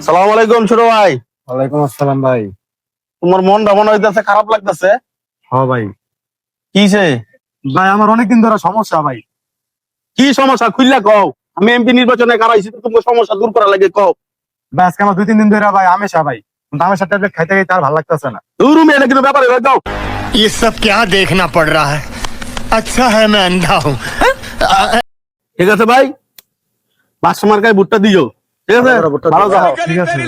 সালাম আলাইকুম ছোট ভাই। ওয়ালাইকুম আসসালাম ভাই। তোমার মনটা মনে হইতেছে খারাপ লাগতেছে। হ্যাঁ ভাই। কিসে ভাই আমার অনেকদিন ধরে সমস্যা ভাই। কি সমস্যা খুললা কও। আমি এমপি নির্বাচনে কারাইছি, তো তোমার সমস্যা দূর করা লাগে কও। ভাই আজকে আমার 2-3 দিন ধরে ভাই আমেশা ভাই, কিন্তু আমেশা ট্যাবলেট খাইতে খাইতে আর ভালো লাগতেছে না। রুমে এটা কিন্তু ব্যাপারে দাও। ये सब क्या देखना पड़ रहा है? अच्छा है मैं अंधा हूँ। ঠিক আছে ভাই, 500 মার্কায় ভোটটা দিও। ঠিক আছে, ভালো যাও। ঠিক আছে।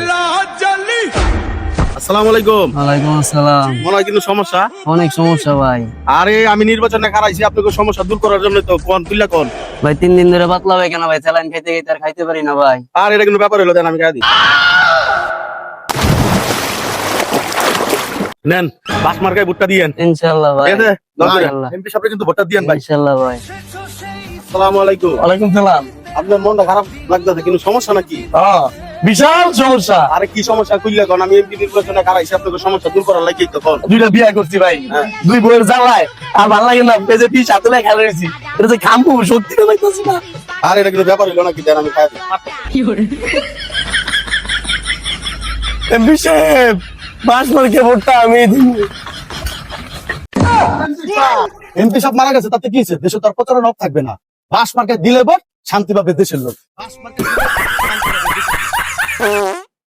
আসসালামু আলাইকুম। ওয়ালাইকুম আসসালাম। মনে হয় কিন্তু সমস্যা। অনেক সমস্যা ভাই। আরে আমি নির্বাচনে কারাইছি, আপনাকে সমস্যা দূর করার জন্য তো কোন তুইলা কোন। ভাই 3 দিন ধরে পাতলা ভাই কেন ভাই, স্যালাইন খাইতে খাইতে আর খাইতে পারি না ভাই। আর এটা কিন্তু ব্যাপার হলো, দেন আমি খাই দিই। নেন 5 মার্কায় ভোটটা দিয়েন। ইনশাআল্লাহ ভাই। ঠিক আছে, ইনশাআল্লাহ। এমপি সাহেব কিন্তু ভোটটা দিয়েন ভাই। ইনশাআল্লাহ ভাই। আসসালামু আলাইকুম। ওয়ালাইকুম সালাম। আপনার মনটা খারাপ লাগতেছে, কিন্তু সমস্যা নাকি? বিশাল সমস্যা। আরে কি সমস্যা খুললে কোন। আমি এমপি নির্বাচনে কারাইছি, আপনাকে সমস্যা দূর করার লাগি তো কোন। 2টা বিয়া করছি ভাই। 2 বউয়ের জ্বালায় আর ভালো লাগে না, পেজে 20 হাতে লেখা খেলা রয়েছি। এটা যে খামবো শক্তি তো লাগতেছে না। আর এটা কিন্তু ব্যাপার হলো নাকি, দেন আমি খাই দিই। এমপি সাহেব 5 মার্কে ভোটটা আমি দিব। এমপি সাহেব মারা গেছে, তাতে কি হয়েছে? দেশে তো আর প্রচারণা থাকবে না। 5 মার্কে দিলে ভোট, শান্তি পাবে দেশের লোক।